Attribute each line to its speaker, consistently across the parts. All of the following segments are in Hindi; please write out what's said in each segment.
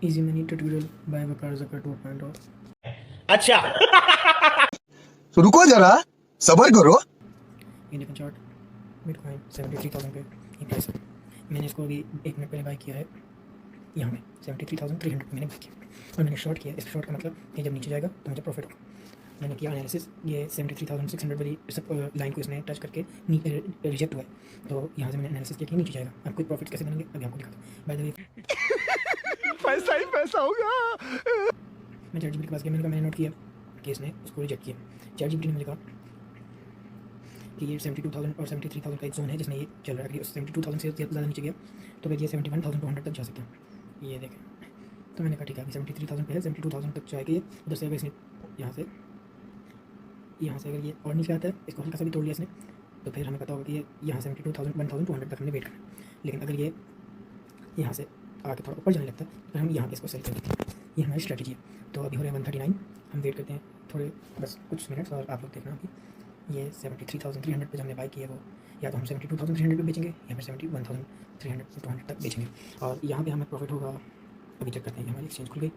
Speaker 1: Easy money tutorial by Vakar Zakar 2.0.
Speaker 2: अच्छा
Speaker 3: तो रुको जरा, सबर करो।
Speaker 1: इंडियन चार्ट बिटकॉइन 73,000 पे ये प्राइस है। मैंने इसको अभी 1 मिनट पहले बाई किया है यहाँ पे 73,300 पे मैंने बाई किया और मैंने शॉर्ट किया। इस शॉर्ट का मतलब ये जब नीचे जाएगा तो मुझे प्रॉफिट होगा। मैंने किया एनालिसिस, ये 73,600 वाली सब लाइन को इसने टच करके रिजेक्ट हुआ है। तो यहाँ से मैंने एनालिसिस किया कि नीचे जाएगा। अब कोई प्रॉफिट कैसे बनेंगे अभी आपको दिखाता हूँ। बाय द वे
Speaker 2: पैसा ही पैसा होगा।
Speaker 1: मैं चैट जीपीटी के पास गया, मैंने नोट किया कि इसने उसको रिजेक्ट किया। चैट जीपीटी ने मुझे कहा कि ये 72,000 और 73,000 का एक जोन है जिसमें ये चल रहा है। अगर ये 72,000 से ज़्यादा नीचे गया तो फिर ये 71,200 तक जा सकता है। ये देखें, तो मैंने कहा ठीक है अभी 73,000 पे है, 72,000 तक जाएगा ये। उधर से अगर इसने यहाँ से अगर ये और नीचे आता है, इसको हल्का सा भी तोड़ लिया इसने, तो फिर हमें पता होगा कि ये यहाँ 72,000 1,200 तक हमने वेट करना है। लेकिन अगर ये यहाँ से आके थोड़ा ऊपर जाने लगता है तो हम यहाँ पे इसको सेल कर देते हैं। ये हमारी स्ट्रेटजी है। तो अभी हो रहे हैं 139, हम वेट करते हैं थोड़े बस कुछ मिनट्स और आप लोग देखना अभी ये 73,300 पे जो हमने बाई किया है वो या तो हम 72,300 पे बेचेंगे या फिर 71,300 तक बेचेंगे और यहाँ पे हमें प्रॉफिट होगा। अभी चेक करते हैं, हमारी एक्सचेंज खुल गई।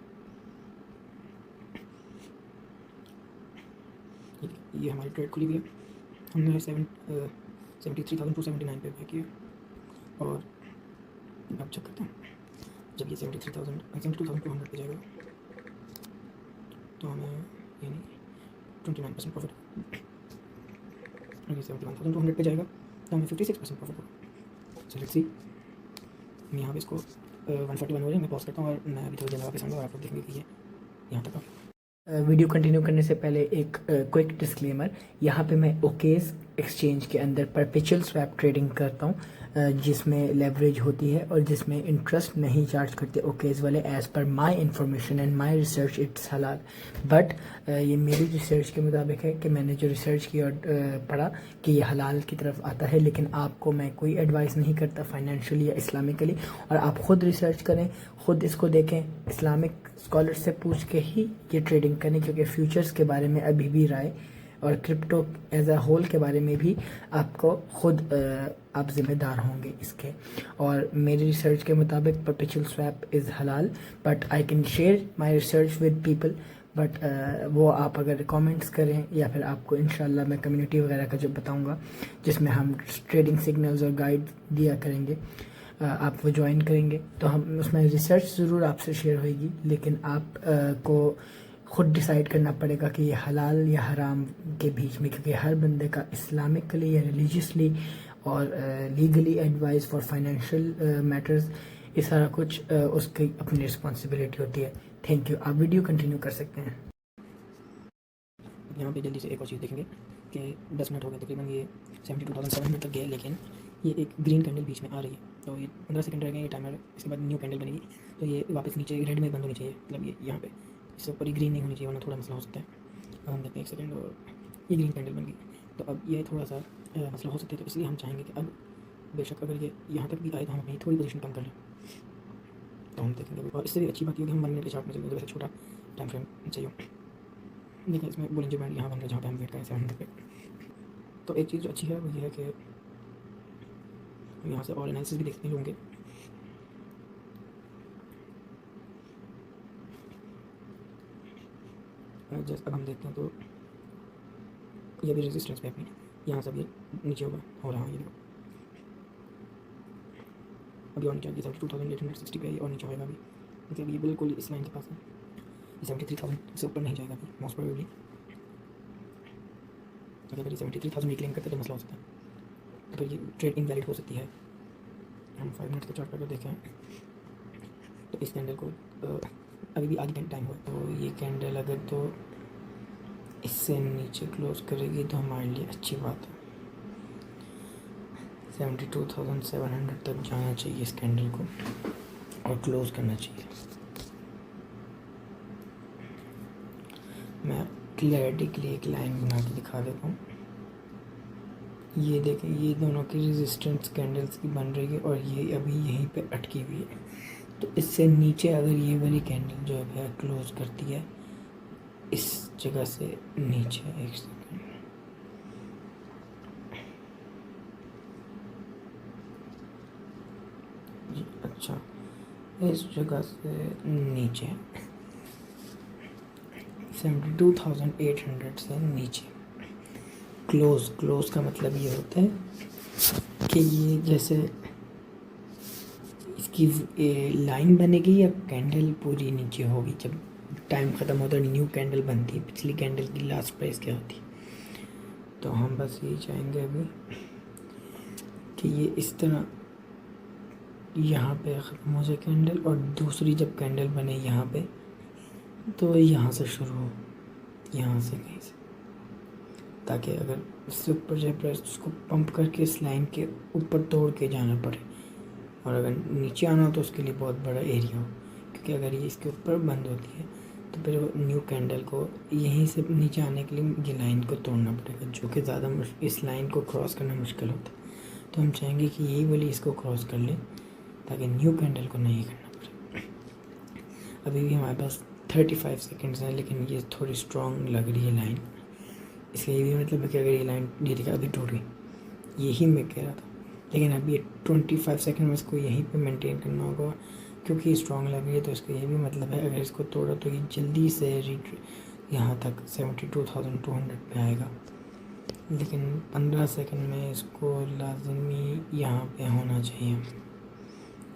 Speaker 1: ये हमारी ट्रेड खुली हुई है। हमने 73,279 पे बाई किया और अब चेक करते हैं जब ये 72,200 पे जाएगा तो हमें यानी 29% प्रॉफिट। अगर 71,200 पे जाएगा तो हमें 56% प्रॉफिट होगा। So let's see. मैं यहाँ पे इसको 141 हो रही है, मैं पॉज करता हूँ और मैं अभी थोड़ी देर वापस आऊँगा और आप लोग देखेंगे कि ये यहाँ तक वीडियो कंटिन्यू करने से पहले एक क्विक डिस्क्लेमर। यहाँ पे मैं ओकेज एक्सचेंज के अंदर परपेचुअल स्वैप ट्रेडिंग करता हूँ जिसमें लेवरेज होती है और जिसमें इंटरेस्ट नहीं चार्ज करते ओकेज वाले। As per my information and my research it's हलाल, बट ये मेरी रिसर्च के मुताबिक है कि मैंने जो रिसर्च की और पढ़ा कि ये हलाल की तरफ आता है। लेकिन आपको मैं कोई एडवाइस नहीं करता फाइनेंशियली या इस्लामिकली, और आप ख़ुद रिसर्च करें, ख़ुद इसको देखें, इस्लामिक स्कॉलर से पूछ के ही ये ट्रेडिंग करें, क्योंकि फ्यूचर्स के बारे में अभी भी राय और क्रिप्टो एज अ होल के बारे में भी आपको खुद आप ज़िम्मेदार होंगे इसके। और मेरी रिसर्च के मुताबिक परपेचुअल स्वैप इज़ हलाल, but I can share my research with people, but वो आप अगर कमेंट्स करें या फिर आपको इंशाल्लाह मैं कम्युनिटी वगैरह का जो बताऊंगा जिसमें हम ट्रेडिंग सिग्नल्स और गाइड दिया करेंगे, आप वो ज्वाइन करेंगे तो हम उसमें रिसर्च ज़रूर आपसे शेयर होगी। लेकिन आप को ख़ुद डिसाइड करना पड़ेगा कि ये हलाल या हराम के बीच में, क्योंकि हर बंदे का इस्लामिकली या रिलीजियसली और legally advice for financial matters ये सारा कुछ उसकी अपनी रिस्पॉन्सिबिलिटी होती है। Thank you. आप वीडियो कंटिन्यू कर सकते हैं। यहाँ पे जल्दी से एक और चीज़ देखेंगे कि 10 मिनट हो गए तकरीबन, ये 72,700 तक गया, लेकिन ये एक ग्रीन कैंडल बीच में आ रही है। तो ये 15 सेकंड रह गए, ये टाइमर, इसके बाद न्यू कैंडल बनेगी तो ये वापस नीचे रेड में बंद होनी चाहिए। मतलब ये यहाँ पे इससे ऊपर ही ग्रीन नहीं होनी चाहिए वरना थोड़ा मसला हो सकता है। अब हम देखते हैं 1 सेकंड और ये ग्रीन कैंडल बन गई। तो अब ये थोड़ा सा मसला हो सकता है, तो इसलिए हम चाहेंगे कि अब बेशक अगर ये यहाँ तक भी आए तो हम अपनी थोड़ी पोजीशन कम कर लें। तो हम देखेंगे। और इससे भी अच्छी बात ये कि हम 1 मिनट के चार्ट में चलेंगे, वैसे छोटा टाइम फ्रेम चाहिए। देखिए इसमें बोलिंजर बैंड यहाँ बन रहा है जहाँ पे हम वेट करें 700 पे। तो एक चीज़ जो अच्छी है वो ये है कि हम यहाँ से और एनालिसिस भी देखते होंगे। जैसे अब हम देखते हैं तो ये भी रेजिस्टेंस पे अपनी यहाँ से भी नीचे हो रहा है। ये देखो अभी और नीचे आएगी 72,860 पे और नीचे होएगा अभी, मतलब ये बिल्कुल इस लाइन के पास है। 73,000 से ऊपर नहीं जाएगा अभी मोस्ट प्रोबेबली। अगर 73,000 भी क्लेम करते तो मसला हो सकता है, तो फिर ये ट्रेड इनवैलिड हो सकती है। हम 5 मिनट का चार्ट करके देखें तो इस कैंडल को अभी भी आधी टाइम हुआ, तो ये कैंडल अगर तो इससे नीचे क्लोज करेगी तो हमारे लिए अच्छी बात है। 72,700 तक जाना चाहिए इस कैंडल को और क्लोज करना चाहिए। मैं क्लैरिटी के लिए एक लाइन बना के दिखा देता हूँ। ये देखें, ये दोनों की रेजिस्टेंस कैंडल्स की बन रही है और ये अभी यहीं पे अटकी हुई है। तो इससे नीचे अगर ये वाली कैंडल जो है क्लोज करती है इस जगह से नीचे, 1 सेकंड, अच्छा इस जगह से नीचे 72,800 से नीचे क्लोज का मतलब ये होता है कि ये जैसे इसकी लाइन बनेगी या कैंडल पूरी नीचे होगी। जब टाइम ख़त्म होता है न्यू कैंडल बनती है, पिछली कैंडल की लास्ट प्राइस क्या होती है। तो हम बस यही चाहेंगे अभी कि ये इस तरह यहाँ पे ख़त्म हो जाए कैंडल, और दूसरी जब कैंडल बने यहाँ पे तो यहाँ से शुरू हो, यहाँ से कहीं से, ताकि अगर इससे ऊपर जाए प्राइस उसको पंप करके इस लाइन के ऊपर तोड़ के जाना पड़े, और अगर नीचे आना हो तो उसके लिए बहुत बड़ा एरिया हो, क्योंकि अगर ये इसके ऊपर बंद होती है तो फिर न्यू कैंडल को यहीं से नीचे आने के लिए ये लाइन को तोड़ना पड़ेगा, जो कि ज़्यादा इस लाइन को क्रॉस करना मुश्किल होता है। तो हम चाहेंगे कि यही वाली इसको क्रॉस कर लें ताकि न्यू कैंडल को नहीं करना पड़े। अभी भी हमारे पास 35 सेकेंड्स हैं, लेकिन ये थोड़ी स्ट्रॉन्ग लग रही है लाइन। इसका ये भी मतलब है कि अगर ये लाइन ये देखा अभी टूट गई, यही मैं कह रहा था, लेकिन अभी 25 सेकेंड में इसको यहीं पे मेंटेन करना होगा क्योंकि ये स्ट्रॉन्ग लग रही है। तो इसका ये भी मतलब है अगर इसको तोड़ा तो ये जल्दी से यहाँ तक 72,200 पे आएगा, लेकिन 15 सेकेंड में इसको लाजमी यहाँ पे होना चाहिए।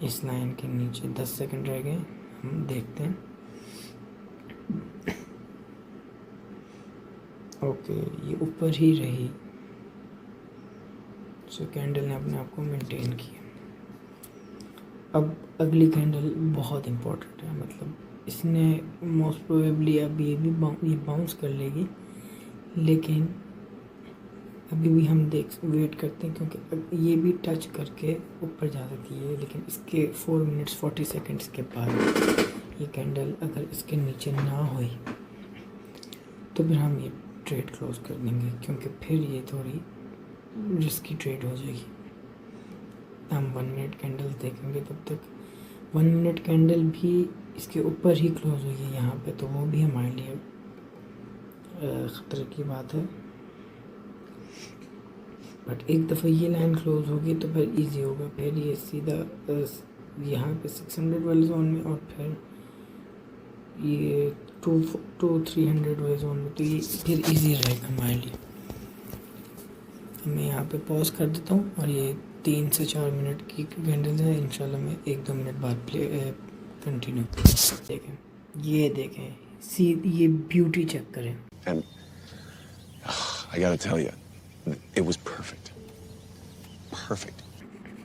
Speaker 1: इस लाइन के नीचे 10 सेकेंड रह गए, हम देखते हैं। ओके, ये ऊपर ही रही, सो कैंडल ने अपने आप को मेंटेन किया। अब अगली कैंडल बहुत इम्पोर्टेंट है, मतलब इसने मोस्ट प्रोबेबली अब ये बाउंस कर लेगी, लेकिन अभी भी हम वेट करते हैं क्योंकि ये भी टच करके ऊपर जा सकती है, लेकिन इसके 4 मिनट्स 40 सेकेंड्स के बाद ये कैंडल अगर इसके नीचे ना हुई तो फिर हम ये ट्रेड क्लोज कर देंगे, क्योंकि फिर ये थोड़ी रिस्की ट्रेड हो जाएगी। हम 1 मिनट कैंडल देखेंगे, तब तक 1 मिनट कैंडल भी इसके ऊपर ही क्लोज हुई है यहाँ पे, तो वो भी हमारे लिए ख़तरे की बात है। बट एक दफ़ा ये लाइन क्लोज होगी तो फिर इजी होगा, फिर ये सीधा यहाँ पे 600 वाले जोन में और फिर ये 200-300 वाले जोन में, तो ये फिर इजी रहेगा हमारे लिए। मैं यहाँ पे पॉज कर देता हूँ और ये 3 से 4 मिनट की कैंडल्स है। इंशाल्लाह मैं 1-2 मिनट बाद कंटिन्यू देखें। ये देखें, ये ब्यूटी चेक करें।
Speaker 4: And I gotta tell you, it was perfect. Perfect.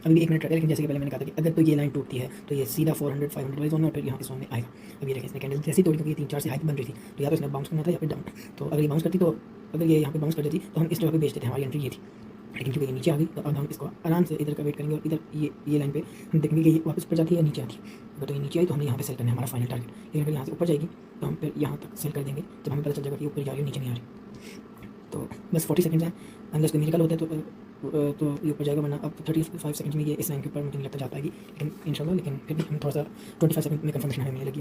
Speaker 1: अभी भी 1 मिनट, लेकिन जैसे कि पहले मैंने कहा था कि अगर तो ये लाइन टूटती है तो ये सीधा 400-500 वाले जोन में और फिर यहाँ इस जोन में आएगा। अभी देखिए इसने कैंडल जैसी तोड़ी, क्योंकि 3-4 से हाई बन रही थी, तो या तो इसने बाउंस करना था या फिर डाउन। तो अगर ये बाउंस करती, तो अगर ये यहाँ पे बाउंस कर देती तो हम इस जगह पे बेच देते हैं, हमारी एंट्री ये थी। लेकिन क्योंकि ये नीचे आ गई तो अब हम इसको आराम से इधर का वेट करेंगे और इधर ये लाइन पे हम देखेंगे कि ये वापस ऊपर जाती है या नीचे आती है। अगर तो ये नीचे आई तो हमें यहाँ पे सेल करना है, हमारा फाइनल टारगेट। लेकिन अगर यहाँ से ऊपर जाएगी तो हम फिर यहाँ तक सेल कर देंगे, जब हमें पता चल जाएगा कि ऊपर जा रही है नीचे नहीं आ रही। तो बस 40 सेकंड्स हैं, अनलेस कोई मिरेकल होता है तो ये ऊपर जाएगा, वरना अब 35 सेकंड में ये इस लाइन के ऊपर मुझे नहीं लगता जा पाएगी, लेकिन इंशाल्लाह। लेकिन फिर भी हम थोड़ा सा 25 सेकंड में कंफर्मेशन हमें मिलने लगी।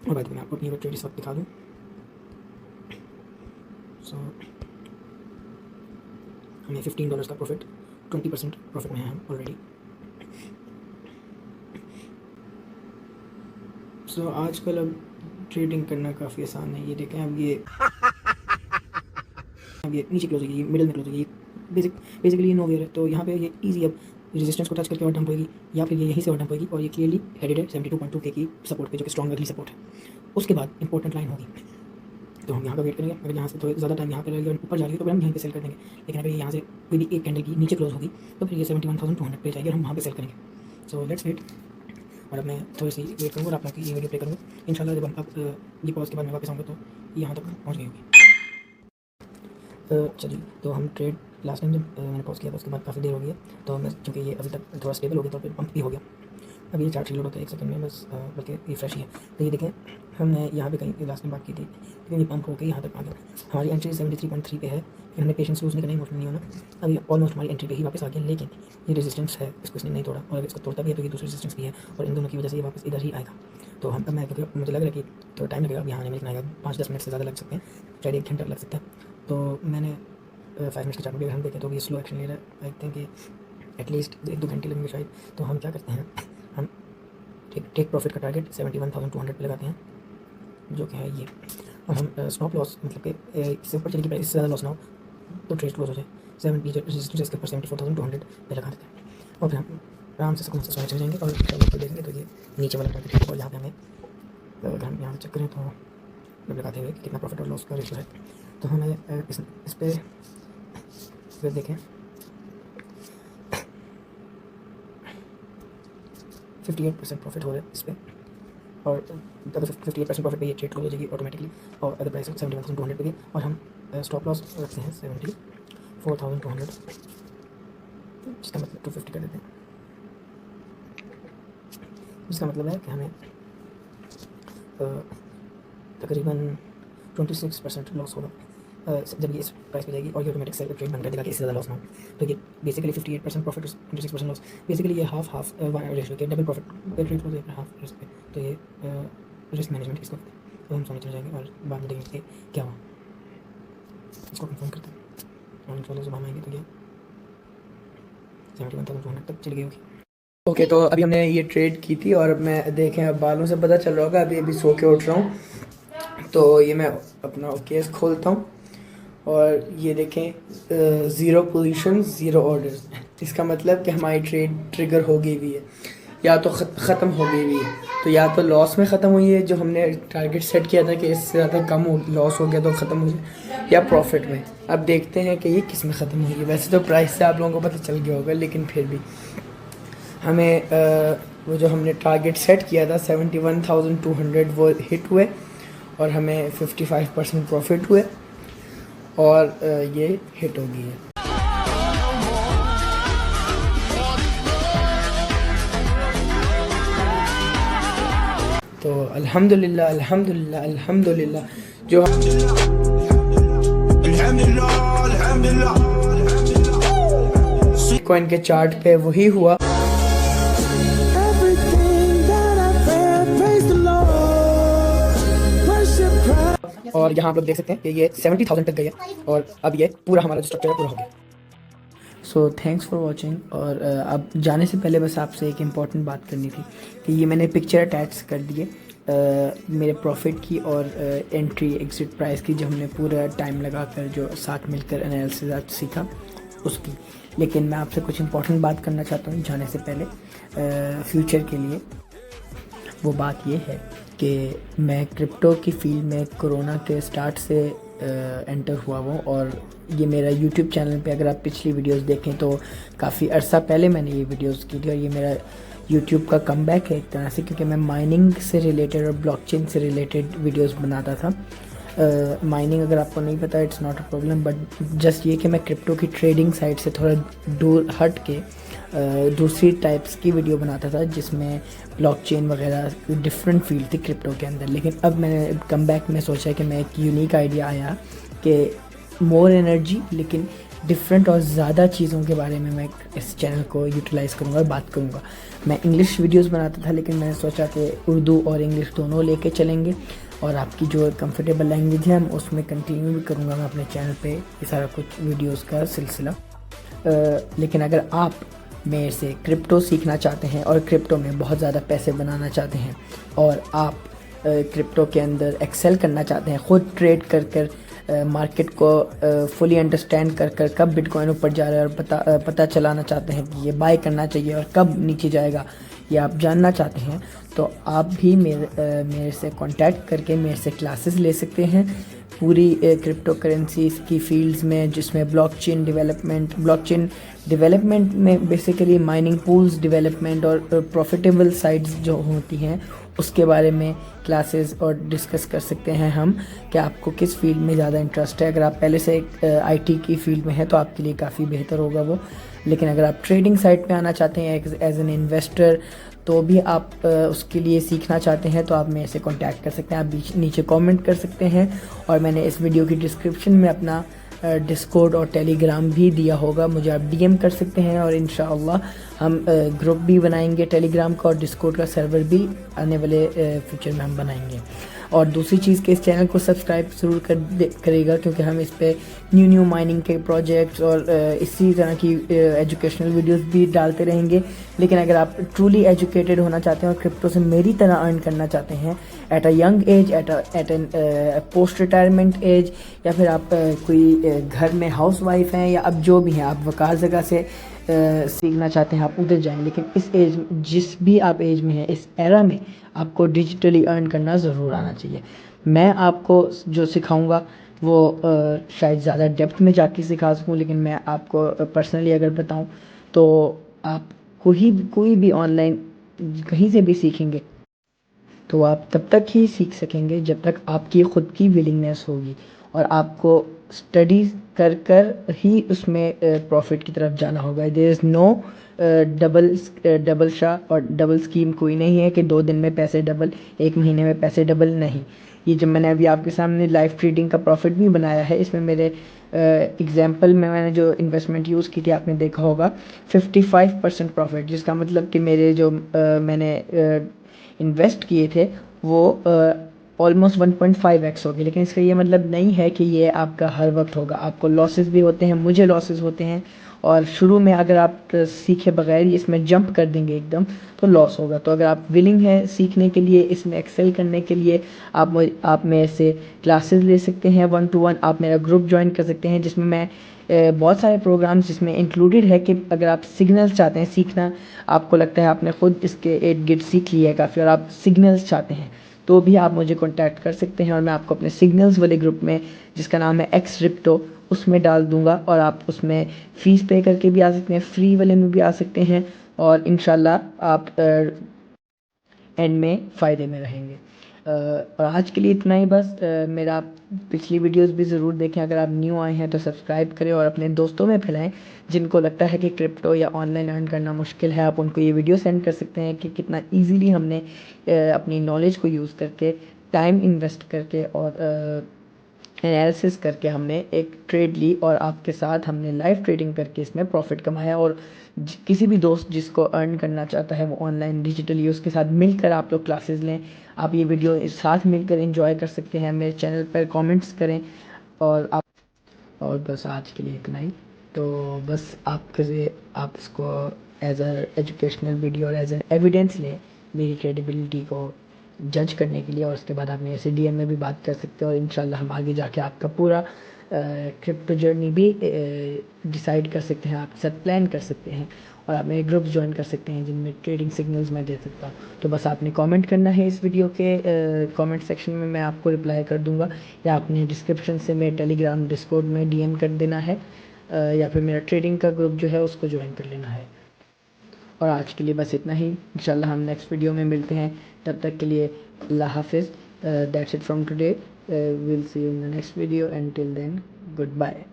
Speaker 1: और बाद में मैं आपको अपनी ट्रेड इस वक्त दिखा दूँ। सो हमें $15 का प्रॉफिट, 20% प्रॉफिट में है हम ऑलरेडी। सो आजकल अब ट्रेडिंग करना काफ़ी आसान है। ये देखें, अब ये नीचे क्लोज होगी, मिडिल में क्लोज होगी, बेसिकली ये नोवेयर है। तो यहाँ पे ये इजी अब रेजिस्टेंस को टच करके और डंप होगी, या फिर ये यहीं से और डंप होगी, और ये क्लियरली हेडेड है 72.2K की सपोर्ट पे, जो कि स्ट्रॉन्ग अगली सपोर्ट है। उसके बाद इंपॉर्टेंट लाइन होगी, तो हम यहाँ का वेट करेंगे। अगर यहाँ से थोड़ा ज़्यादा टाइम यहाँ पे रहेगी और ऊपर जा रही है तो फिर हम यहीं पे सेल कर देंगे। लेकिन अगर यहाँ से कोई भी एक कैंडल की नीचे क्लोज होगी तो फिर ये 71,200 पे जाएगी और हम वहाँ पे सेल करेंगे। So let's wait. और अब मैं थोड़ी सी वेट करूँगा और आप लोग की ये वीडियो प्ले करूँगा। इंशाल्लाह जब हम अब ये पॉज के बाद मैं वापस आऊँगा तो यहाँ तक पहुँच गई होगी। चलिए, तो हम ट्रेड लास्ट टाइम जब मैंने पॉज किया था उसके बाद काफ़ी देर हो गई है, तो मैं चूँकि ये अभी तक थोड़ा स्टेबल हो गया तो फिर पंप भी हो गया। अब ये चार्ट रीलोड होता है 1 सेकंड में बस, बल्कि ये फ्रेश ही है। तो ये देखें, हमने यहाँ पे कहीं लास्ट में बात की थी, लेकिन ये पंप होकर यहाँ तक आ गया। हमारी एंट्री 73.3 पे है, लेकिन हमें पेशेंस लूज़ नहीं करना, इमोशनल नहीं होना। अभी ऑलमोस्ट हमारी एंट्री पे ही वापस आ गया, लेकिन ये रेजिस्टेंस है, इसको इसने नहीं तोड़ा, और अगर इसको तोड़ता भी है तो ये दूसरी रेजिस्टेंस भी है, और इन दोनों की वजह से ये वापस इधर ही आएगा। तो हम मैं क्योंकि मुझे लग रहा है कि थोड़ा टाइम लगेगा यहाँ आने में, लेकिन आएगा 5-10 मिनट से ज़्यादा लग सकते हैं, शायद 1 घंटा लग सकता है। तो मैंने 5 मिनट के चार्ट में हम देखें तो ये स्लो एक्शन ले रहा है। आई थिंक कि एटलीस्ट 1-2 घंटे लगेंगे शायद। तो हम क्या करते हैं, हम टेक प्रॉफिट का टारगेट 71,200 पे लगाते हैं, जो कि है ये। और हम स्टॉप लॉस मतलब कि इससे ऊपर चली गई प्राइस, इससे ज़्यादा लॉस ना हो तो ट्रेड क्लोज हो जाए 70 रेजिस्टेंस इसके ऊपर 74,200 पे लगा देते हैं। और फिर हम आराम से सुकून से सोने चले जाएंगे और देखेंगे तो ये नीचे वाला टारगेट है। और यहाँ पे हमें अगर हम यहाँ से चेक करें तो जब लगाते हुए कितना प्रॉफिट और लॉस का रेशियो है, तो हमें इस पर फिर देखें 58% प्रॉफिट हो रहा है इस पर। और अगर 58% प्रॉफिट पे ये ट्रेड क्लोज हो जाएगी ऑटोमेटिकली। और अगर प्राइस 71,200 पे गई और हम स्टॉप लॉस रखते हैं 74,200, जिसका मतलब 250 कर देते हैं। इसका मतलब है कि हमें तकरीबन 26% लॉस होगा जब ये इस प्राइस पे जाएगी। और ये ऑटोमेटिक सेल ट्रेड बन कर देगा कि इससे ज़्यादा लॉस ना हो। तो ये बेसिकली 58% प्रॉफिट 26% लॉस, बेसिकली ये हाफ रेशियो के डबल प्रॉफिट पे ट्रेड क्लोज है, हाफ रिस्क पे। तो ये रिस्क मैनेजमेंट इसको कहते हैं। तो हम सोने चले जाएंगे और बाद में देखेंगे कि क्या हुआ, इसको कंफर्म करते हैं। और इंशाल्लाह सुबह हम आएंगे तो ये 71,200 तक चली गई होगी।
Speaker 5: ओके तो अभी हमने ये ट्रेड की थी और मैं देखें अब बालों से पता चल रहा होगा अभी सो के उठ रहा हूँ। तो ये मैं अपना केस खोलता हूँ और ये देखें 0 पोजीशन 0 ऑर्डर्स। इसका मतलब कि हमारी ट्रेड ट्रिगर हो गई हुई है, या तो ख़त्म हो गई हुई है। तो या तो लॉस में ख़त्म हुई है, जो हमने टारगेट सेट किया था कि इससे ज़्यादा कम लॉस हो गया तो ख़त्म हो जाए, या प्रॉफिट में। अब देखते हैं कि ये किस में ख़त्म हुई है। वैसे तो प्राइस से आप लोगों को पता चल गया होगा, लेकिन फिर भी हमें वो जो हमने टारगेट सेट किया था 71,200 वो हिट हुए और हमें 55% प्रॉफिट हुए और ये हिट हो गई है। तो अल्हम्दुलिल्लाह अल्हम्दुलिल्लाह अल्हम्दुलिल्लाह जो कॉइन के चार्ट पे वही हुआ। और यहाँ आप लोग देख सकते हैं कि ये 70,000 तक गई है और अब ये पूरा हमारा जो स्ट्रक्चर है पूरा हो गया। So thanks for watching. और अब जाने से पहले बस आपसे एक इम्पॉर्टेंट बात करनी थी कि ये मैंने पिक्चर अटैच कर दी है मेरे प्रॉफिट की और एंट्री एग्जिट प्राइस की, जो हमने पूरा टाइम लगा कर जो साथ मिलकर एनालिसिस सीखा उसकी। लेकिन मैं आपसे कुछ इम्पॉर्टेंट बात करना चाहता हूँ जाने से पहले फ्यूचर के लिए। वो बात ये है कि मैं क्रिप्टो की फील्ड में कोरोना के स्टार्ट से एंटर हुआ हूँ। और ये मेरा यूट्यूब चैनल पे अगर आप पिछली वीडियोस देखें तो काफ़ी अर्सा पहले मैंने ये वीडियोस की थी। और ये मेरा यूट्यूब का कमबैक है एक तरह से, क्योंकि मैं माइनिंग से रिलेटेड और ब्लॉकचेन से रिलेटेड वीडियोस बनाता था। माइनिंग अगर आपको नहीं पता it's not a problem, but just ये कि मैं क्रिप्टो की ट्रेडिंग साइड से थोड़ा दूर हट के दूसरी टाइप्स की वीडियो बनाता था, जिसमें ब्लॉकचेन वगैरह डिफरेंट फील्ड थी क्रिप्टो के अंदर। लेकिन अब मैंने कमबैक में सोचा कि मैं एक यूनिक आइडिया आया कि मोर एनर्जी लेकिन डिफरेंट और ज़्यादा चीज़ों के बारे में मैं इस चैनल को यूटिलाइज़ करूँगा और बात करूँगा। मैं इंग्लिश वीडियोस बनाता था, लेकिन मैंने सोचा कि उर्दू और इंग्लिश दोनों लेके चलेंगे और आपकी जो कंफर्टेबल लैंग्वेज है हम उसमें कंटिन्यू भी करूँगा मैं अपने चैनल पे ये सारा कुछ वीडियोस का सिलसिला। लेकिन अगर आप मेरे से क्रिप्टो सीखना चाहते हैं और क्रिप्टो में बहुत ज़्यादा पैसे बनाना चाहते हैं और आप क्रिप्टो के अंदर एक्सेल करना चाहते हैं, ख़ुद ट्रेड कर मार्केट को फुली अंडरस्टैंड कर कब बिटकॉइन ऊपर जा रहा है और पता चलाना चाहते हैं कि ये बाय करना चाहिए और कब नीचे जाएगा, ये आप जानना चाहते हैं, तो आप भी मेरे से कांटेक्ट करके मेरे से क्लासेस ले सकते हैं पूरी क्रिप्टो करेंसीज़ की फील्ड्स में, जिसमें ब्लॉकचेन डेवलपमेंट में बेसिकली माइनिंग पूल्स डेवलपमेंट और प्रॉफिटेबल साइट्स जो होती हैं उसके बारे में क्लासेस और डिस्कस कर सकते हैं हम कि आपको किस फील्ड में ज़्यादा इंटरेस्ट है। अगर आप पहले से आईटी की फील्ड में हैं तो आपके लिए काफ़ी बेहतर होगा वो। लेकिन अगर आप ट्रेडिंग साइट पे आना चाहते हैं एज एन इन्वेस्टर, तो भी आप उसके लिए सीखना चाहते हैं तो आप मेरे से कांटेक्ट कर सकते हैं। आप नीचे कमेंट कर सकते हैं और मैंने इस वीडियो की डिस्क्रिप्शन में अपना डिस्कॉर्ड और टेलीग्राम भी दिया होगा, मुझे आप डीएम कर सकते हैं और इंशाअल्लाह हम ग्रुप भी बनाएंगे टेलीग्राम का और डिस्कॉर्ड का सर्वर भी आने वाले फ्यूचर में हम बनाएंगे। और दूसरी चीज़ कि इस चैनल को सब्सक्राइब ज़रूर करेगा, क्योंकि हम इस पर न्यू माइनिंग के प्रोजेक्ट्स और इसी तरह की एजुकेशनल वीडियोस भी डालते रहेंगे। लेकिन अगर आप ट्रूली एजुकेटेड होना चाहते हैं और क्रिप्टो से मेरी तरह अर्न करना चाहते हैं at a young age, at an post retirement age, या फिर आप कोई घर में हाउस वाइफ हैं, या अब जो भी हैं आप वकार जगह से सीखना चाहते हैं, आप उधर जाएं। लेकिन इस एज, जिस भी आप एज में हैं, इस एरा में आपको डिजिटली अर्न करना ज़रूर आना चाहिए। मैं आपको जो सिखाऊंगा वो शायद ज़्यादा डेप्थ में जाके सिखा सकूं, लेकिन मैं आपको पर्सनली अगर बताऊं तो आप कोई भी ऑनलाइन कहीं से भी सीखेंगे तो आप तब तक ही सीख सकेंगे जब तक आपकी ख़ुद की विलिंगनेस होगी, और आपको स्टडीज़ कर कर ही उसमें प्रॉफिट की तरफ जाना होगा। There is no double Shah और डबल स्कीम कोई नहीं है कि 2 दिन में पैसे डबल, 1 महीने में पैसे डबल, नहीं। ये जब मैंने अभी आपके सामने लाइव ट्रेडिंग का प्रॉफिट भी बनाया है, इसमें मेरे एग्जाम्पल में मैंने जो इन्वेस्टमेंट यूज़ की थी आपने देखा होगा 55% प्रॉफिट, जिसका मतलब कि मेरे जो मैंने इन्वेस्ट किए थे वो ऑलमोस्ट 1.5x हो गए। लेकिन इसका ये मतलब नहीं है कि ये आपका हर वक्त होगा, आपको लॉसेस भी होते हैं, मुझे लॉसेस होते हैं, और शुरू में अगर आप सीखे बगैर ही इसमें जंप कर देंगे एकदम तो लॉस होगा। तो अगर आप विलिंग हैं सीखने के लिए, इसमें एक्सेल करने के लिए, आप मेरे से क्लासेस ले सकते हैं 1-to-1, आप मेरा ग्रुप ज्वाइन कर सकते हैं जिसमें मैं बहुत सारे प्रोग्राम्स जिसमें इंक्लूडेड है कि अगर आप सिग्नल्स चाहते हैं सीखना, आपको लगता है आपने ख़ुद इसके 8 गिट सीख लिया है काफ़ी, और आप सिग्नल्स चाहते हैं तो भी आप मुझे कांटेक्ट कर सकते हैं, और मैं आपको अपने सिग्नल्स वाले ग्रुप में, जिसका नाम है XRIPTO, उसमें डाल दूंगा, और आप उसमें फ़ीस पे करके भी आ सकते हैं, फ्री वाले में भी आ सकते हैं, और इंशाल्लाह आप एंड में फ़ायदे में रहेंगे। और आज के लिए इतना ही बस। मेरा पिछली वीडियोस भी ज़रूर देखें, अगर आप न्यू आए हैं तो सब्सक्राइब करें और अपने दोस्तों में फैलाएं जिनको लगता है कि क्रिप्टो या ऑनलाइन अर्न करना मुश्किल है। आप उनको ये वीडियो सेंड कर सकते हैं कि कितना ईजीली हमने अपनी नॉलेज को यूज़ करके, टाइम इन्वेस्ट करके और एनालिसिस करके हमने एक ट्रेड ली, और आपके साथ हमने लाइव ट्रेडिंग करके इसमें प्रॉफिट कमाया। और किसी भी दोस्त जिसको अर्न करना चाहता है वो ऑनलाइन डिजिटली उसके साथ मिलकर आप लोग क्लासेस लें, आप ये वीडियो साथ मिलकर एंजॉय कर सकते हैं। मेरे चैनल पर कमेंट्स करें, और बस आज के लिए इतना ही। तो बस आप इसको एज अ एजुकेशनल वीडियो और एज अ एविडेंस लें मेरी क्रेडिबिलिटी को जज करने के लिए, और उसके बाद आप मेरे से DM में भी बात कर सकते हो, और इंशाल्लाह हम आगे जाके आपका पूरा क्रिप्टो जर्नी भी डिसाइड कर सकते हैं, आप साथ प्लान कर सकते हैं, और आप मेरे ग्रुप्स ज्वाइन कर सकते हैं जिनमें ट्रेडिंग सिग्नल्स मैं दे सकता हूँ। तो बस आपने कमेंट करना है इस वीडियो के कमेंट सेक्शन में, मैं आपको रिप्लाई कर दूँगा, या आपने डिस्क्रिप्शन से मेरे टेलीग्राम डिस्कॉर्ड में DM कर देना है, या फिर मेरा ट्रेडिंग का ग्रुप जो है उसको ज्वाइन कर लेना है। और आज के लिए बस इतना ही, इंशाल्लाह हम नेक्स्ट वीडियो में मिलते हैं। तब तक के लिए अल्लाह हाफिज़। That's it from today, will see you in the next video, and till then good bye.